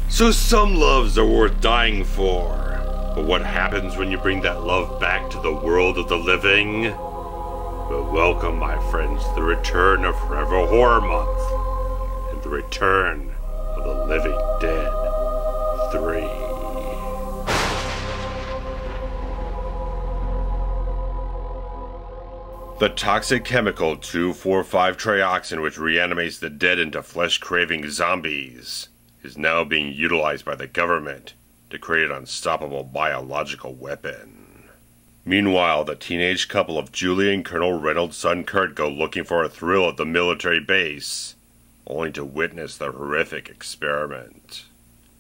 So some loves are worth dying for, but what happens when you bring that love back to the world of the living? But welcome, my friends, to the return of Forever Horror Month, and the return of the Living Dead 3. The toxic chemical 2,4,5-trioxin, which reanimates the dead into flesh-craving zombies, is now being utilized by the government to create an unstoppable biological weapon. Meanwhile, the teenage couple of Julie and Colonel Reynolds' son Kurt go looking for a thrill at the military base, only to witness the horrific experiment.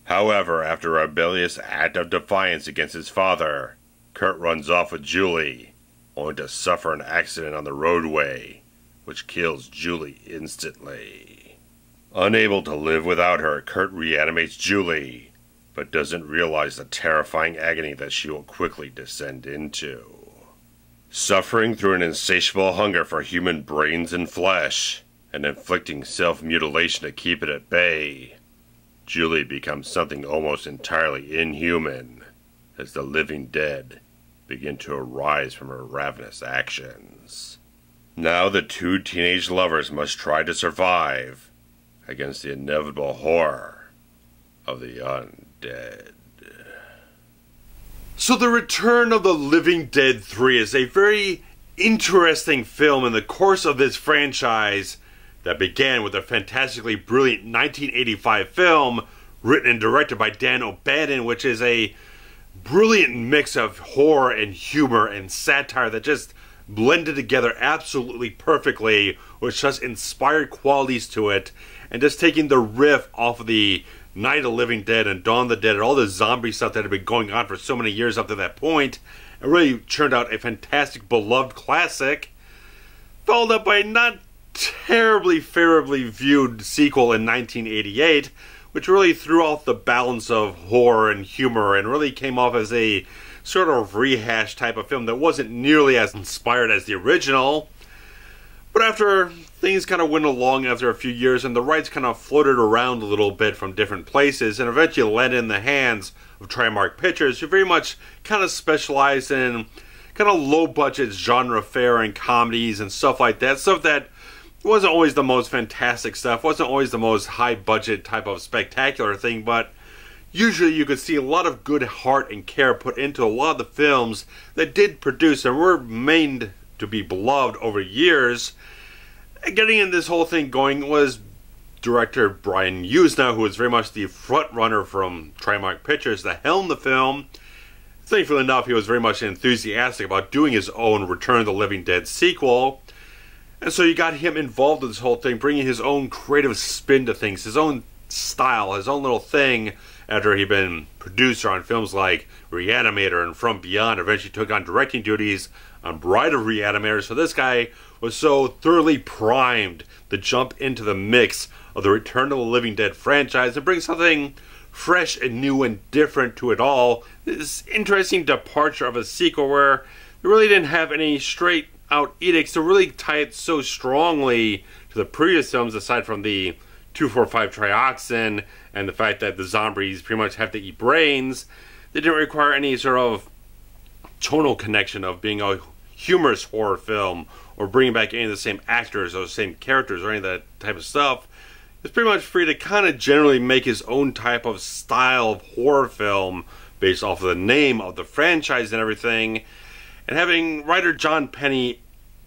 However, after a rebellious act of defiance against his father, Kurt runs off with Julie, only to suffer an accident on the roadway, which kills Julie instantly. Unable to live without her, Kurt reanimates Julie, but doesn't realize the terrifying agony that she will quickly descend into. Suffering through an insatiable hunger for human brains and flesh, and inflicting self-mutilation to keep it at bay, Julie becomes something almost entirely inhuman, as the living dead begin to arise from her ravenous actions. Now the two teenage lovers must try to survive against the inevitable horror of the undead. So the Return of the Living Dead 3 is a very interesting film in the course of this franchise that began with a fantastically brilliant 1985 film written and directed by Dan O'Bannon, which is a brilliant mix of horror and humor and satire that just blended together absolutely perfectly, with just inspired qualities to it, and just taking the riff off of the Night of the Living Dead and Dawn of the Dead and all the zombie stuff that had been going on for so many years up to that point, and really turned out a fantastic, beloved classic, followed up by a not terribly favorably viewed sequel in 1988, which really threw off the balance of horror and humor and really came off as a sort of rehash type of film that wasn't nearly as inspired as the original. But after things kind of went along after a few years and the rights kind of floated around a little bit from different places and eventually landed in the hands of Trimark Pictures, who very much kind of specialized in kind of low-budget genre fare and comedies and stuff like that. Stuff that wasn't always the most fantastic stuff, wasn't always the most high-budget type of spectacular thing, but usually you could see a lot of good heart and care put into a lot of the films that did produce and were made to be beloved over years. And getting in this whole thing going was director Brian Yuzna, who was very much the front runner from Trimark Pictures to helm the film. Thankfully enough, he was very much enthusiastic about doing his own Return of the Living Dead sequel. And so you got him involved in this whole thing, bringing his own creative spin to things, his own style, his own little thing, after he'd been producer on films like Reanimator and From Beyond. Eventually took on directing duties on Bride of Reanimator. So this guy was so thoroughly primed to jump into the mix of the Return of the Living Dead franchise and bring something fresh and new and different to it all. This interesting departure of a sequel where they really didn't have any straight out edicts to really tie it so strongly to the previous films, aside from the 2,4,5-trioxin and the fact that the zombies pretty much have to eat brains. They didn't require any sort of tonal connection of being a humorous horror film or bringing back any of the same actors or the same characters or any of that type of stuff. It's pretty much free to kind of generally make his own type of style of horror film based off of the name of the franchise and everything. And having writer John Penny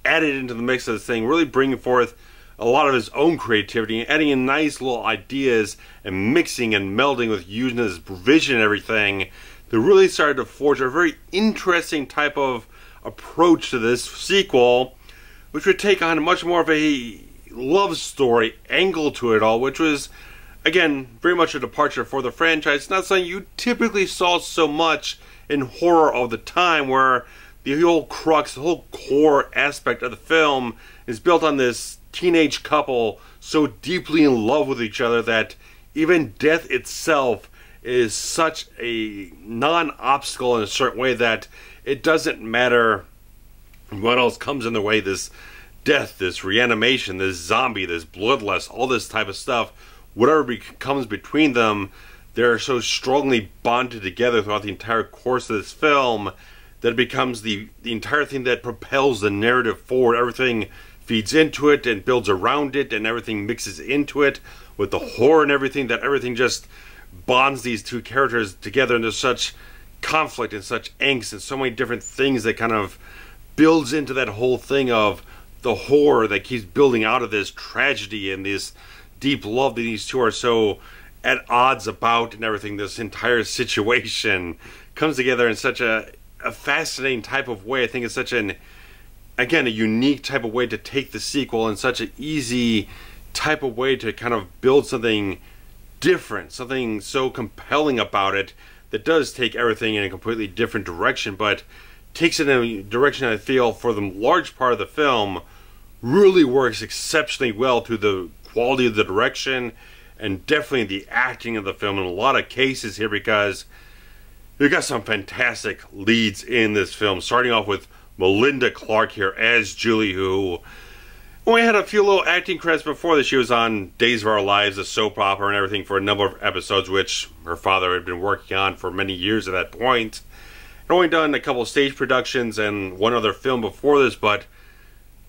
added into the mix of this thing, really bringing forth a lot of his own creativity and adding in nice little ideas and mixing and melding with Yuzna's vision and everything, they really started to forge a very interesting type of approach to this sequel, which would take on much more of a love story angle to it all, which was, again, very much a departure for the franchise. It's not something you typically saw so much in horror of the time, where the whole crux, the whole core aspect of the film is built on this teenage couple so deeply in love with each other that even death itself is such a non-obstacle in a certain way that it doesn't matter what else comes in the way. This death, this reanimation, this zombie, this bloodlust, all this type of stuff, whatever comes between them, they're so strongly bonded together throughout the entire course of this film that it becomes the entire thing that propels the narrative forward. Everything feeds into it and builds around it, and everything mixes into it with the horror and everything, that everything just bonds these two characters together, and there's such conflict and such angst and so many different things that kind of builds into that whole thing of the horror that keeps building out of this tragedy and this deep love that these two are so at odds about, and everything. This entire situation comes together in such a fascinating type of way. I think it's such an, again, a unique type of way to take the sequel, and such an easy type of way to kind of build something different, something so compelling about it that does take everything in a completely different direction, but takes it in a direction I feel for the large part of the film really works exceptionally well to the quality of the direction and definitely the acting of the film in a lot of cases here, because you've got some fantastic leads in this film, starting off with Melinda Clark here as Julie, who only had a few little acting credits before this. She was on Days of Our Lives, a soap opera and everything, for a number of episodes, which her father had been working on for many years at that point. Had only done a couple of stage productions and one other film before this, but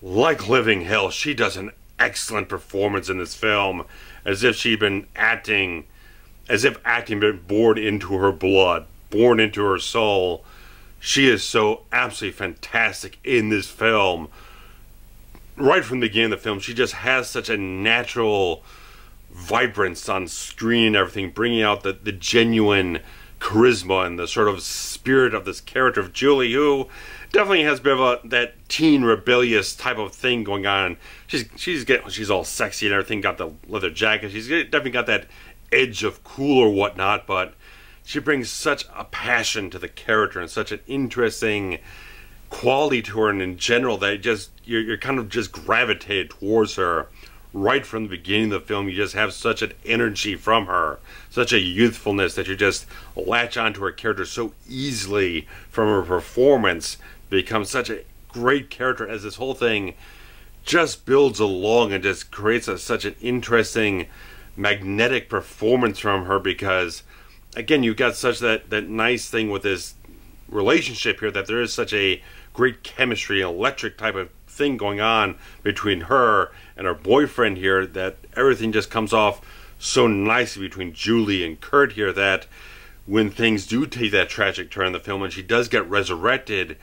like living hell, she does an excellent performance in this film, as if she'd been acting, as if acting had been born into her blood, born into her soul. She is so absolutely fantastic in this film. Right from the beginning of the film, she just has such a natural vibrance on screen and everything, bringing out the genuine charisma and the sort of spirit of this character of Julie, who definitely has a bit of that teen rebellious type of thing going on. She's all sexy and everything, got the leather jacket. She's definitely got that edge of cool or whatnot, but she brings such a passion to the character and such an interesting quality to her, and in general, that you're kind of just gravitated towards her right from the beginning of the film. You just have such an energy from her, such a youthfulness, that you just latch onto her character so easily from her performance. Becomes such a great character as this whole thing just builds along and just creates such an interesting, magnetic performance from her, because again, you've got such that nice thing with this relationship here, that there is such a great chemistry, electric type of thing going on between her and her boyfriend here, that everything just comes off so nicely between Julie and Kurt here, that when things do take that tragic turn in the film and she does get resurrected,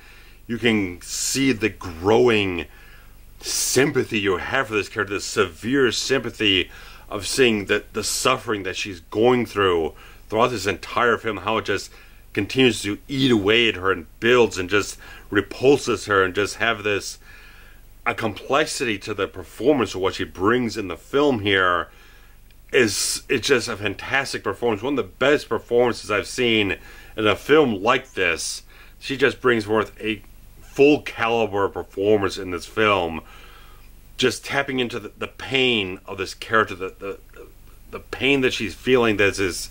you can see the growing sympathy you have for this character, the severe sympathy of seeing the suffering that she's going through throughout this entire film, how it just continues to eat away at her and builds and just repulses her, and just have this a complexity to the performance of what she brings in the film here. It's just a fantastic performance, one of the best performances I've seen in a film like this. She just brings forth a full caliber performance in this film, just tapping into the pain of this character, the pain that she's feeling. There's this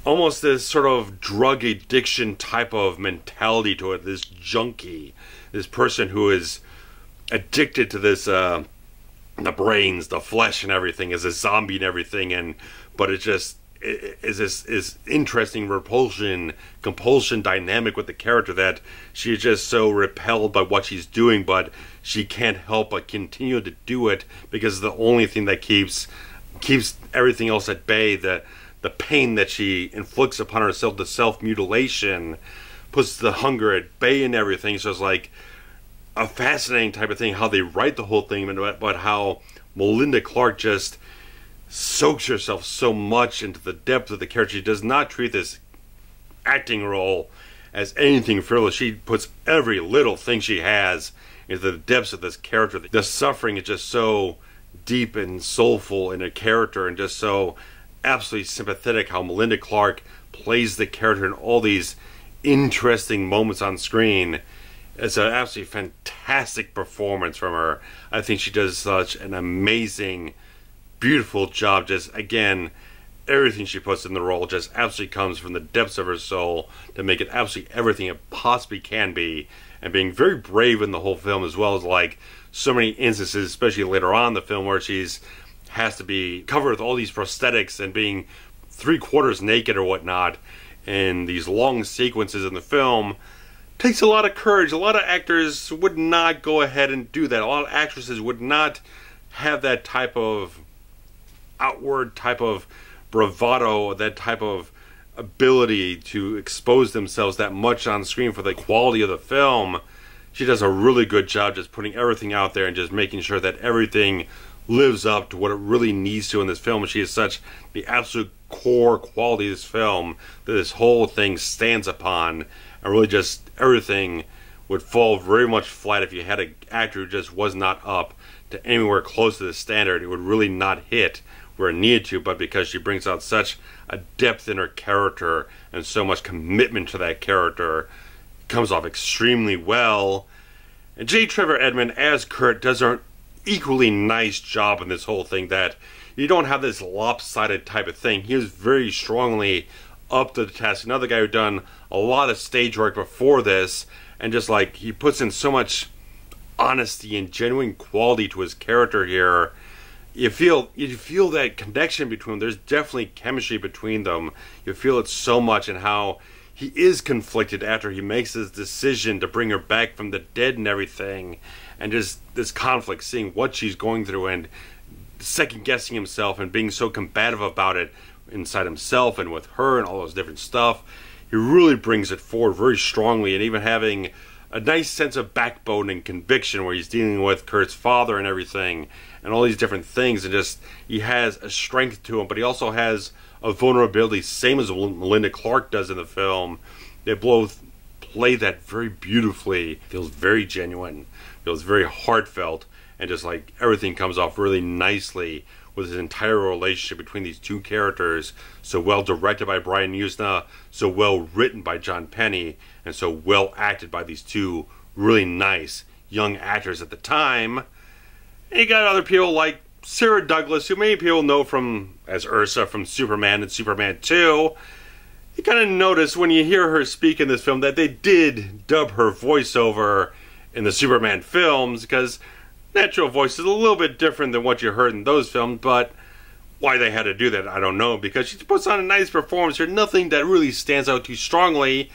almost this sort of drug addiction type of mentality to it. This junkie, this person who is addicted to this, the brains, the flesh and everything, as a zombie and everything, but it just is this interesting compulsion dynamic with the character, that she's just so repelled by what she's doing, but she can't help but continue to do it because it's the only thing that keeps everything else at bay. The pain that she inflicts upon herself, the self-mutilation, puts the hunger at bay and everything. So it's like a fascinating type of thing, how they write the whole thing, but how Melinda Clark just soaks herself so much into the depth of the character. She does not treat this acting role as anything frivolous. She puts every little thing she has into the depths of this character. The suffering is just so deep and soulful in a character, and just so absolutely sympathetic how Melinda Clark plays the character in all these interesting moments on screen. It's an absolutely fantastic performance from her. I think she does such an amazing, beautiful job. Just, again, everything she puts in the role just absolutely comes from the depths of her soul to make it absolutely everything it possibly can be, and being very brave in the whole film, as well as like so many instances, especially later on in the film, where she's has to be covered with all these prosthetics and being three-quarters naked or whatnot in these long sequences in the film takes a lot of courage. A lot of actors would not go ahead and do that. A lot of actresses would not have that type of outward type of bravado, that type of ability to expose themselves that much on screen for the quality of the film. She does a really good job just putting everything out there and just making sure that everything lives up to what it really needs to in this film. And she is such the absolute core quality of this film that this whole thing stands upon, and really just everything would fall very much flat if you had an actor who just was not up to anywhere close to the standard. It would really not hit where it needed to, but because she brings out such a depth in her character and so much commitment to that character, it comes off extremely well. And J. Trevor Edmund as Kurt does an equally nice job in this whole thing, that you don't have this lopsided type of thing. He is very strongly up to the task. Another guy who done a lot of stage work before this, and just like he puts in so much honesty and genuine quality to his character here. You feel that connection between them. There's definitely chemistry between them. You feel it so much, and how he is conflicted after he makes his decision to bring her back from the dead and everything, and just this conflict, seeing what she's going through and second guessing himself and being so combative about it inside himself and with her and all those different stuff. He really brings it forward very strongly, and even having a nice sense of backbone and conviction where he's dealing with Kurt's father and everything and all these different things, and just he has a strength to him, but he also has a vulnerability, same as Melinda Clark does in the film. They both play that very beautifully. Feels very genuine, feels very heartfelt, and just like everything comes off really nicely with his entire relationship between these two characters, so well directed by Brian Yuzna, so well written by John Penny, and so well acted by these two really nice young actors at the time. And you got other people like Sarah Douglas, who many people know from as Ursa from Superman and Superman 2. You kind of notice when you hear her speak in this film that they did dub her voiceover in the Superman films, because natural voice is a little bit different than what you heard in those films, but why they had to do that, I don't know, because she puts on a nice performance here. Nothing that really stands out too strongly,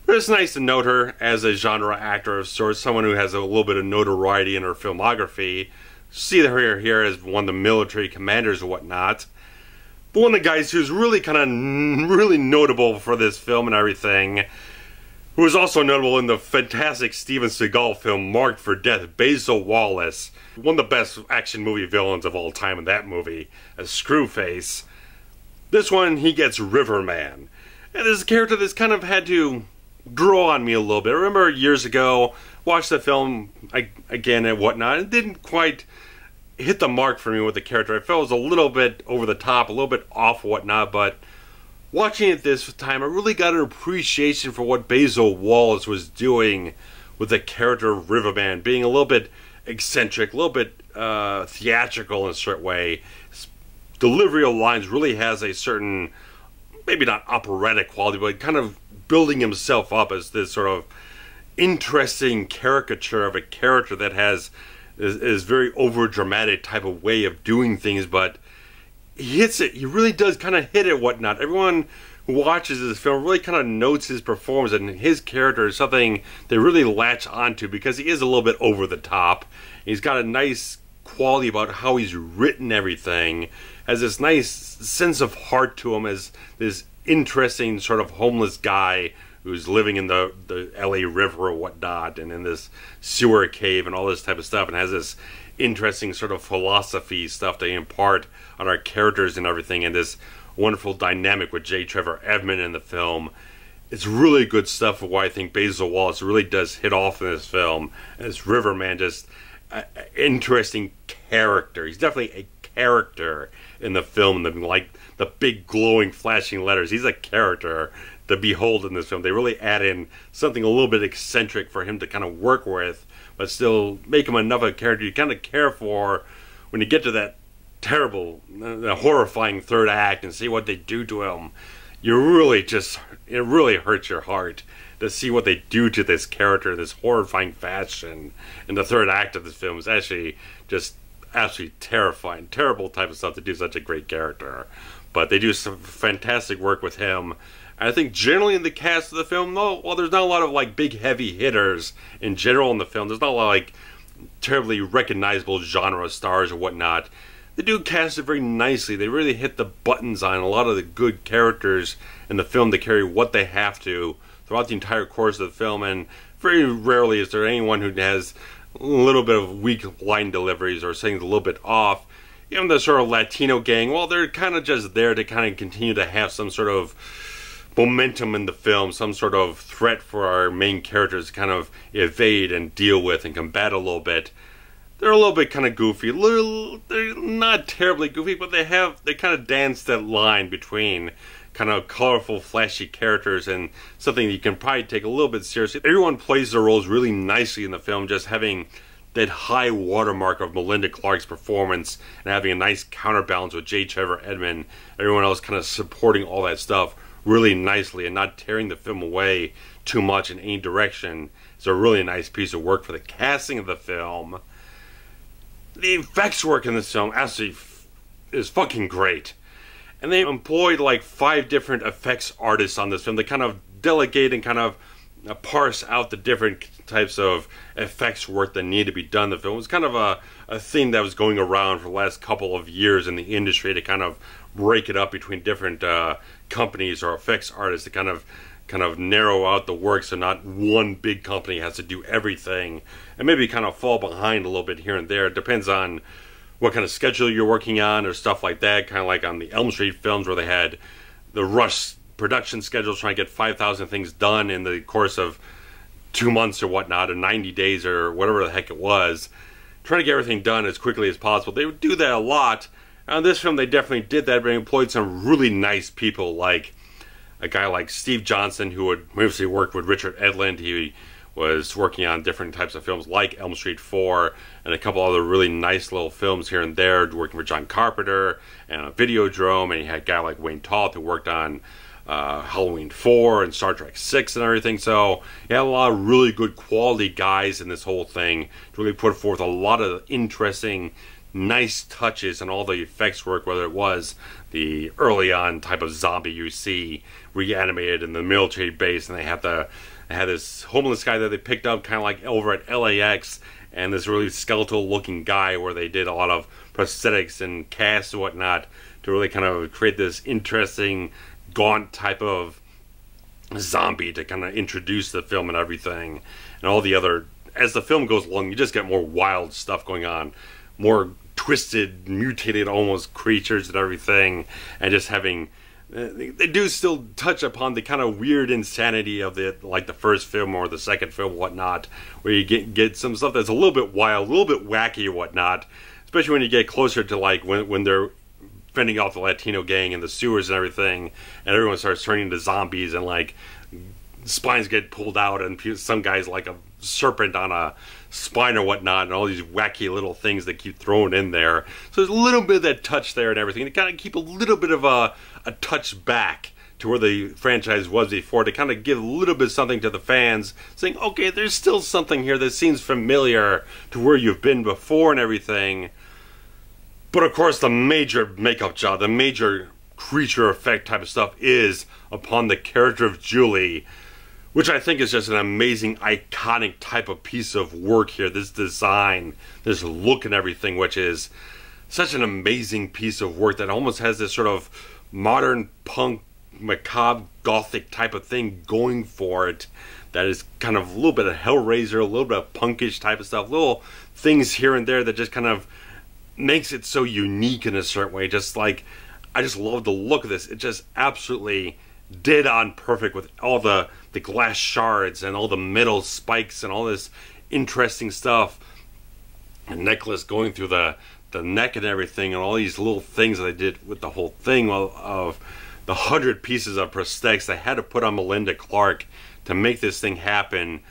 but it's nice to note her as a genre actor of sorts, someone who has a little bit of notoriety in her filmography. See her here as one of the military commanders or whatnot. But one of the guys who's really really notable for this film and everything, who was also notable in the fantastic Steven Seagal film Marked for Death, Basil Wallace, one of the best action movie villains of all time in that movie, as Screwface. This one, he gets Riverman. And this is a character that's kind of had to grow on me a little bit. I remember years ago, watched the film again and whatnot, and didn't quite hit the mark for me with the character. I felt it was a little bit over the top, a little bit off whatnot, but watching it this time, I really got an appreciation for what Basil Wallace was doing with the character of Riverman, being a little bit eccentric, a little bit theatrical in a certain way. His delivery of lines really has a certain, maybe not operatic quality, but kind of building himself up as this sort of interesting caricature of a character that has is very over dramatic type of way of doing things, but he hits it. He really does kind of hit it whatnot. Everyone who watches this film really kind of notes his performance, and his character is something they really latch onto because he is a little bit over the top. He's got a nice quality about how he's written everything, has this nice sense of heart to him as this interesting sort of homeless guy who's living in the LA River or whatnot, and in this sewer cave and all this type of stuff, and has this interesting sort of philosophy stuff to impart on our characters and everything, and this wonderful dynamic with J. Trevor Edmund in the film. It's really good stuff for why I think Basil Wallace really does hit off in this film. And this Riverman, just an interesting character. He's definitely a character in the film, like the big glowing flashing letters. He's a character to behold in this film. They really add in something a little bit eccentric for him to kind of work with, but still make him enough of a character you kind of care for when you get to that terrible, horrifying third act and see what they do to him. You really just, it really hurts your heart to see what they do to this character in this horrifying fashion. And the third act of this film is actually just absolutely terrifying, terrible type of stuff to do such a great character. but they do some fantastic work with him. And I think generally in the cast of the film, while there's not a lot of like big heavy hitters in general in the film, there's not a lot of like terribly recognizable genre stars or whatnot. They do cast it very nicely. They really hit the buttons on a lot of the good characters in the film to carry what they have to throughout the entire course of the film, and very rarely is there anyone who has a little bit of weak line deliveries or things a little bit off. Even the sort of Latino gang, well, they're kind of just there to kind of continue to have some sort of momentum in the film, some sort of threat for our main characters to kind of evade and deal with and combat a little bit. They're a little bit kind of goofy. They're not terribly goofy, but they kind of dance that line between kind of colorful, flashy characters and something you can probably take a little bit seriously. Everyone plays their roles really nicely in the film, just having that high watermark of Melinda Clark's performance and having a nice counterbalance with Trevor, Edmund, everyone else kind of supporting all that stuff really nicely and not tearing the film away too much in any direction. It's a really nice piece of work for the casting of the film. The effects work in this film actually is fucking great. And they employed like 5 different effects artists on this film. They kind of delegate and kind of parse out the different types of effects work that need to be done in the film. It was kind of a theme that was going around for the last couple of years in the industry to kind of break it up between different companies or effects artists to kind of narrow out the work so not one big company has to do everything, and maybe kind of fall behind a little bit here and there. It depends on what kind of schedule you're working on or stuff like that, kind of like on the Elm Street films where they had the rush production schedules trying to get 5,000 things done in the course of 2 months or whatnot, or 90 days or whatever the heck it was, trying to get everything done as quickly as possible. They would do that a lot. On this film they definitely did that, but they employed some really nice people, like a guy like Steve Johnson, who had previously worked with Richard Edlund. He was working on different types of films like Elm Street 4 and a couple other really nice little films here and there, working for John Carpenter and a Videodrome. And he had a guy like Wayne Toth who worked on Halloween 4 and Star Trek 6 and everything. So he had a lot of really good quality guys in this whole thing to really put forth a lot of interesting, nice touches and all the effects work, whether it was the early on type of zombie you see reanimated in the military base, and they had this homeless guy that they picked up kind of like over at LAX, and this really skeletal looking guy where they did a lot of prosthetics and casts and whatnot to really kind of create this interesting gaunt type of zombie to kind of introduce the film and everything. And all the other, as the film goes along, you just get more wild stuff going on, more twisted, mutated almost creatures and everything, and just having they do still touch upon the kind of weird insanity of like the first film or the second film, whatnot, where you get some stuff that's a little bit wild, a little bit wacky or whatnot, especially when you get closer to like when they're fending off the Latino gang in the sewers and everything, and everyone starts turning into zombies, and like spines get pulled out, and some guy's like a serpent on a spine or whatnot, and all these wacky little things that keep throwing in there. So there's a little bit of that touch there and everything, to kind of keep a little bit of a touch back to where the franchise was before, to kind of give a little bit of something to the fans, saying, okay, there's still something here that seems familiar to where you've been before and everything. But of course the major makeup job, the major creature effect type of stuff is upon the character of Julie, which I think is just an amazing, iconic type of piece of work here. This design, this look and everything, which is such an amazing piece of work that almost has this sort of modern punk, macabre, gothic type of thing going for it. That is kind of a little bit of Hellraiser, a little bit of punkish type of stuff, little things here and there that just kind of makes it so unique in a certain way. Just like, I just love the look of this. It just absolutely dead on perfect with all the glass shards and all the metal spikes and all this interesting stuff. A necklace going through the neck and everything, and all these little things that they did with the whole thing of the 100 pieces of prosthetics they had to put on Melinda Clark to make this thing happen.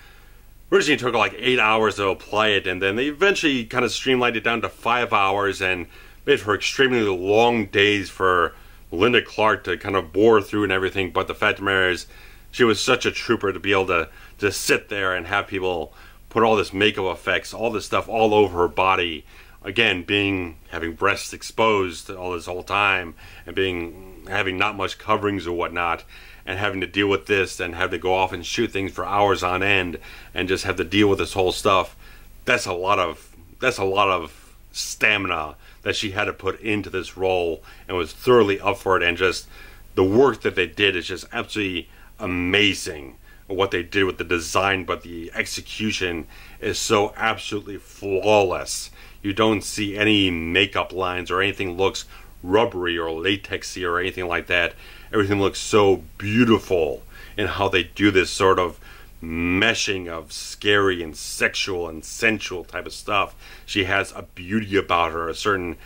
Originally it took like 8 hours to apply it, and then they eventually kind of streamlined it down to 5 hours and made for extremely long days for Melinda Clark to kind of bore through and everything. But the fact of the matter is, she was such a trooper to be able to just sit there and have people put all this makeup effects, all this stuff all over her body. Again, having breasts exposed all this whole time, and being having not much coverings or whatnot, and having to deal with this and have to go off and shoot things for hours on end and just have to deal with this whole stuff. That's a lot of stamina that she had to put into this role, and was thoroughly up for it. And just the work that they did is just absolutely amazing. What they did with the design, but the execution is so absolutely flawless. You don't see any makeup lines or anything looks rubbery or latexy or anything like that. Everything looks so beautiful in how they do this sort of meshing of scary and sexual and sensual type of stuff. She has a beauty about her, a certain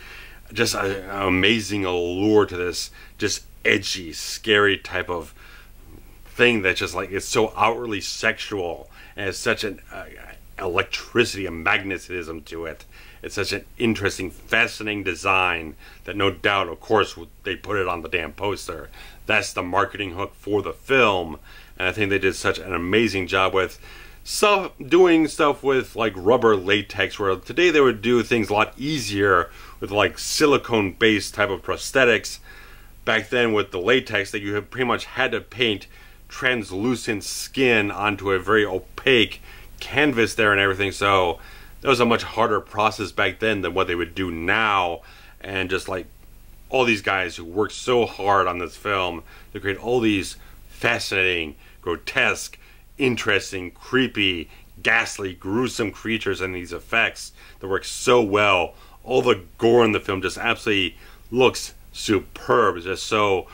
just an amazing allure to this just edgy, scary type of thing that just like it's so outwardly sexual, and it's such an electricity and magnetism to it. It's such an interesting, fascinating design that no doubt, of course, they put it on the damn poster. That's the marketing hook for the film, and I think they did such an amazing job with doing stuff with like rubber latex, where today they would do things a lot easier with like silicone based type of prosthetics. Back then with the latex, that you have pretty much had to paint translucent skin onto a very opaque canvas there and everything, so that was a much harder process back then than what they would do now. And just like all these guys who worked so hard on this film to create all these fascinating, grotesque, interesting, creepy, ghastly, gruesome creatures and these effects that work so well. All the gore in the film just absolutely looks superb. It's just so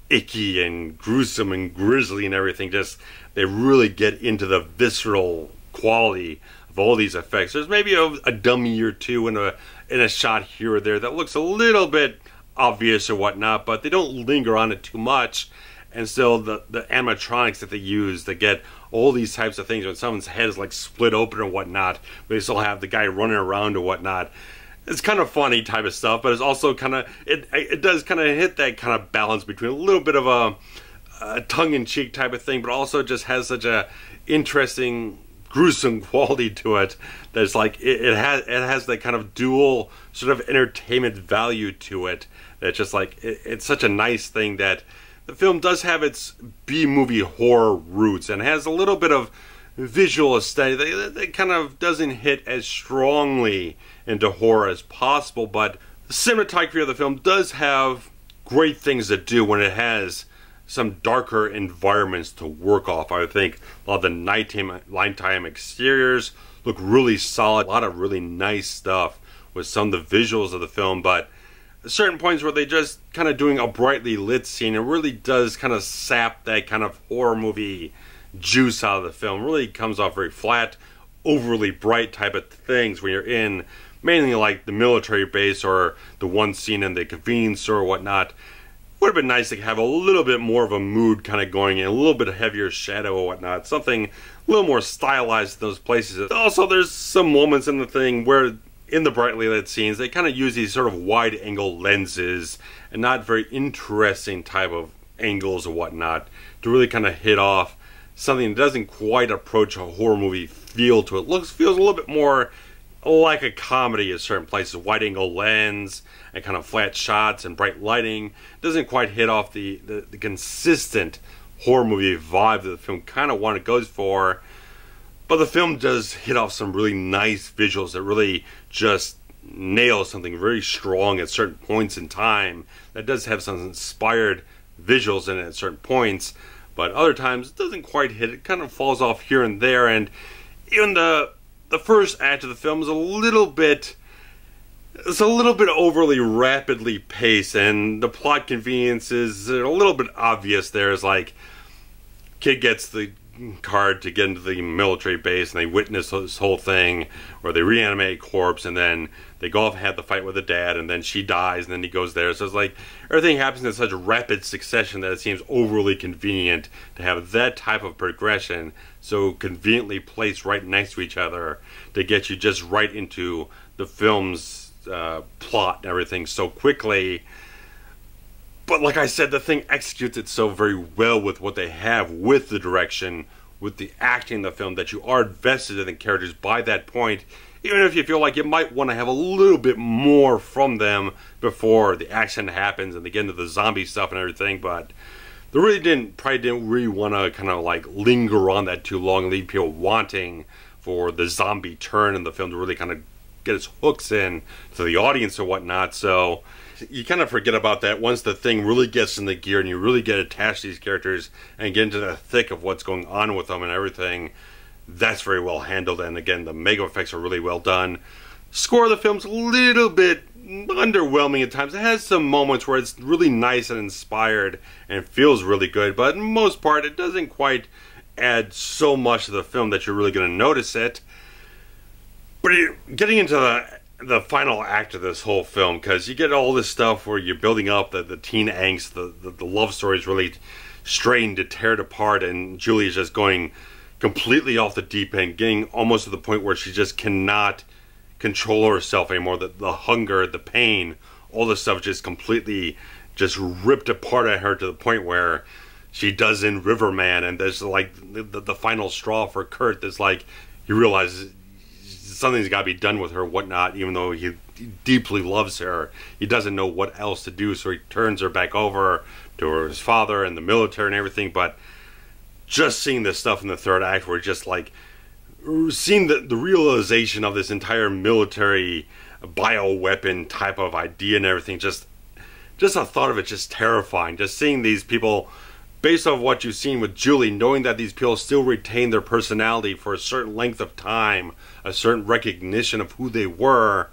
icky and gruesome and grisly and everything. Just they really get into the visceral quality of all these effects. There's maybe a dummy or two in a shot here or there that looks a little bit obvious or whatnot, but they don't linger on it too much. And still the animatronics that they use, they get all these types of things when someone's head is like split open or whatnot, but they still have the guy running around or whatnot. It's kind of funny type of stuff, but it's also kind of it does kind of hit that kind of balance between a little bit of a tongue-in-cheek type of thing, but also just has such a interesting, gruesome quality to it that's like it has that kind of dual sort of entertainment value to it. That's just like it's such a nice thing that the film does have its B-movie horror roots and has a little bit of visual aesthetic that kind of doesn't hit as strongly into horror as possible, but the cinematography of the film does have great things to do when it has some darker environments to work off. I would think a lot of the nighttime exteriors look really solid, a lot of really nice stuff with some of the visuals of the film, but at certain points where they just kind of doing a brightly lit scene, it really does kind of sap that kind of horror movie juice out of the film. It really comes off very flat, overly bright type of things when you're in mainly like the military base or the one scene in the convenience store or whatnot. Would have been nice to have a little bit more of a mood kind of going in, a little bit heavier shadow or whatnot, something a little more stylized in those places. Also, there's some moments in the thing where in the brightly lit scenes they kind of use these sort of wide angle lenses and not very interesting type of angles or whatnot to really kind of hit off something that doesn't quite approach a horror movie feel to it. Feels a little bit more like a comedy at certain places. Wide angle lens and kind of flat shots and bright lighting doesn't quite hit off the consistent horror movie vibe that the film kind of goes for. But the film does hit off some really nice visuals that really just nail something very strong at certain points in time. That does have some inspired visuals in it at certain points, but other times it doesn't quite hit. It kind of falls off here and there, and even the first act of the film is a little bit overly rapidly paced, and the plot conveniences are a little bit obvious. There's like, kid gets the card to get into the military base, and they witness this whole thing where they reanimate a corpse, and then they go off and have the fight with the dad, and then she dies, and then he goes there. So it's like everything happens in such rapid succession that it seems overly convenient to have that type of progression so conveniently placed right next to each other to get you just right into the film's plot and everything so quickly. But like I said, the thing executes it so very well with what they have, with the direction, with the acting in the film, that you are invested in the characters by that point, even if you feel like you might want to have a little bit more from them before the action happens and they get into the zombie stuff and everything. But they probably didn't really want to kind of like linger on that too long and leave people wanting for the zombie turn in the film to really kind of get its hooks in to the audience or whatnot. So you kind of forget about that once the thing really gets in the gear and you really get attached to these characters and get into the thick of what's going on with them and everything. That's very well handled, and again, the mega effects are really well done. Score of the film's a little bit underwhelming at times. It has some moments where it's really nice and inspired and feels really good, but in most part it doesn't quite add so much to the film that you're really going to notice it. But getting into the final act of this whole film, because you get all this stuff where you're building up the teen angst, the love story is really strained to tear it apart, and Julie's just going completely off the deep end, getting almost to the point where she just cannot control herself anymore. The hunger, the pain, all this stuff just completely just ripped apart at her to the point where she does in Riverman, and there's like the final straw for Kurt. There's like, he realizes something's got to be done with her, whatnot, even though he deeply loves her. He doesn't know what else to do, so he turns her back over to his father and the military and everything. But just seeing this stuff in the third act, where just like seeing the realization of this entire military bioweapon type of idea and everything, just the thought of it just terrifying. Just seeing these people, based on what you've seen with Julie, knowing that these people still retain their personality for a certain length of time, a certain recognition of who they were,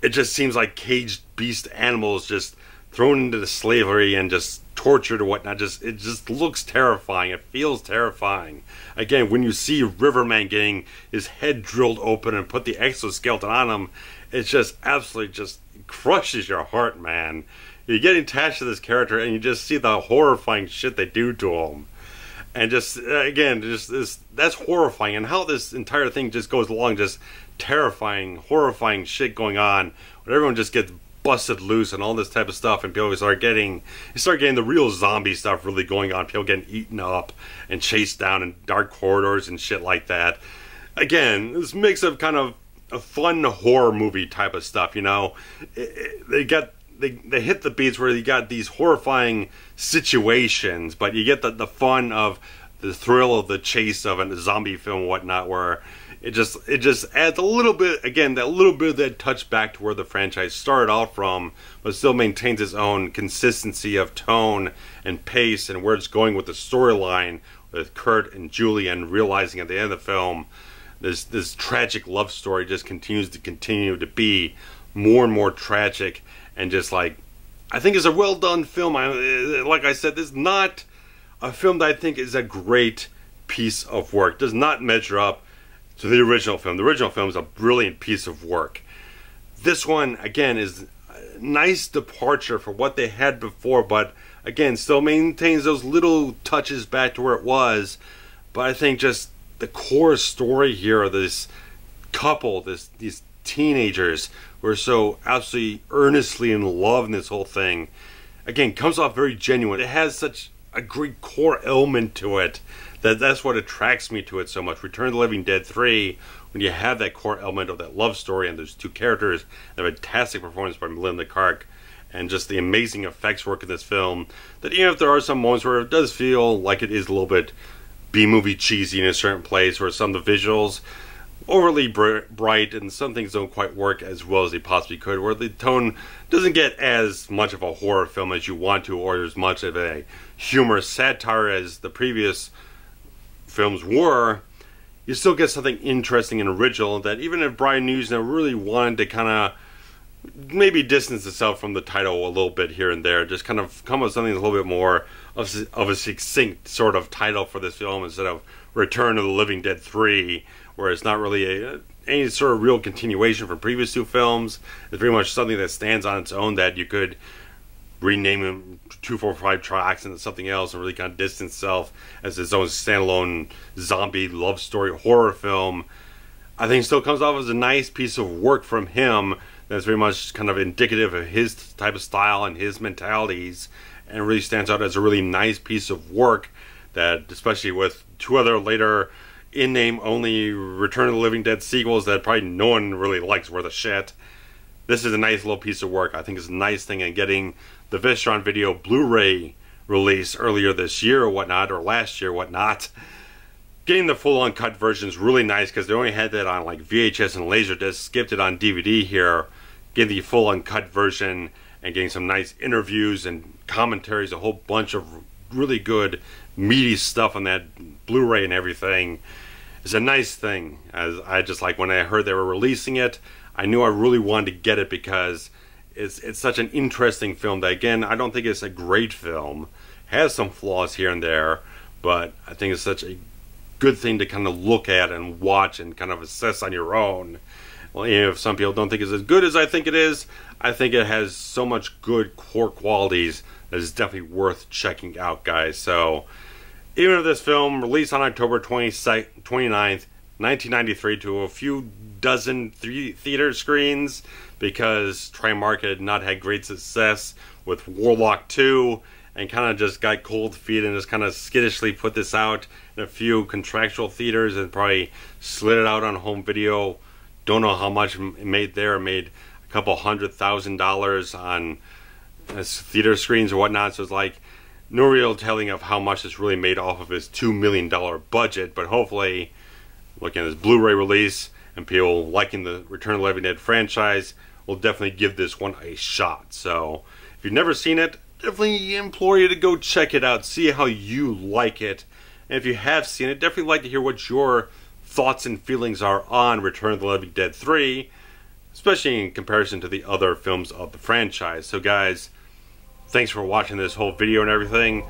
it just seems like caged beast animals just thrown into the slavery and just tortured or whatnot. It just looks terrifying. It feels terrifying. Again, when you see Riverman getting his head drilled open and put the exoskeleton on him, it just absolutely just crushes your heart, man. You get attached to this character and you just see the horrifying shit they do to him. And just, again, that's horrifying. And how this entire thing just goes along, just terrifying, horrifying shit going on, when everyone just gets busted loose and all this type of stuff, and people start getting the real zombie stuff really going on. People getting eaten up and chased down in dark corridors and shit like that. Again, this mix of kind of a fun horror movie type of stuff, you know. They hit the beats where you got these horrifying situations, but you get the fun of the thrill of the chase of a zombie film and whatnot, where it just adds a little bit, again, that little bit of that touch back to where the franchise started off from, but still maintains its own consistency of tone and pace and where it's going with the storyline with Kurt and Julie, and realizing at the end of the film this tragic love story just continues to be more and more tragic. And just like, I think it's a well done film. Like I said, this is not a film that I think is a great piece of work. It does not measure up to the original film. The original film is a brilliant piece of work. This one, again, is a nice departure for what they had before, but again, still maintains those little touches back to where it was. But I think just the core story here of this couple, these teenagers who are so absolutely earnestly in love in this whole thing, again, comes off very genuine. It has such a great core element to it that's what attracts me to it so much. Return of the Living Dead 3, when you have that core element of that love story, and there's two characters, the fantastic performance by Melinda Clark, and just the amazing effects work in this film, that even if there are some moments where it does feel like it is a little bit B-movie cheesy in a certain place, where some of the visuals overly bright and some things don't quite work as well as they possibly could, where the tone doesn't get as much of a horror film as you want to, or as much of a humorous satire as the previous films were, you still get something interesting and original that even if Brian Yuzna really wanted to kind of maybe distance itself from the title a little bit here and there, just kind of come up with something that's a little bit more of a succinct sort of title for this film instead of Return of the Living Dead 3, where it's not really any sort of real continuation from previous two films. It's pretty much something that stands on its own, that you could rename him 245 Tracks into something else and really kind of distance itself as its own standalone zombie love story horror film. I think it still comes off as a nice piece of work from him that's very much kind of indicative of his type of style and his mentalities, and really stands out as a really nice piece of work that, especially with two other later in-name only Return of the Living Dead sequels that probably no one really likes worth a shit. This is a nice little piece of work. I think it's a nice thing, and getting the Vistron Video Blu-ray release earlier this year or whatnot, or last year or whatnot. Getting the full uncut version is really nice because they only had that on like VHS and Laserdisc. Skipped it on DVD here. Getting the full uncut version and getting some nice interviews and commentaries, a whole bunch of really good meaty stuff on that Blu-ray and everything. It's a nice thing. As I just like when I heard they were releasing it, I knew I really wanted to get it because it's such an interesting film that, again, I don't think it's a great film. It has some flaws here and there, but I think it's such a good thing to kind of look at and watch and kind of assess on your own. Well, if some people don't think it's as good as I think it is, I think it has so much good core qualities that it's definitely worth checking out, guys. So, even if this film released on October 29th, 1993 to a few dozen theater screens, because Trimark had not had great success with Warlock 2 and kind of just got cold feet and just kind of skittishly put this out in a few contractual theaters and probably slid it out on home video. Don't know how much it made there. It made a couple $100,000 on theater screens or whatnot, so it's like no real telling of how much this really made off of his $2 million budget. But hopefully, looking at his Blu-ray release and people liking the Return of the Living Dead franchise, will definitely give this one a shot. So if you've never seen it, definitely implore you to go check it out, see how you like it. And if you have seen it, definitely like to hear what your thoughts and feelings are on Return of the Living Dead 3, especially in comparison to the other films of the franchise. So guys, thanks for watching this whole video and everything.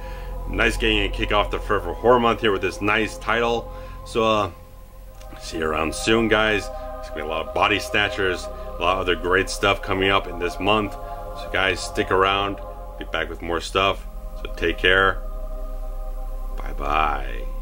Nice getting to kick off the Forever Horror Month here with this nice title. So see you around soon, guys. There's gonna be a lot of Body Snatchers, a lot of other great stuff coming up in this month. So guys, stick around. Be back with more stuff. So take care. Bye bye.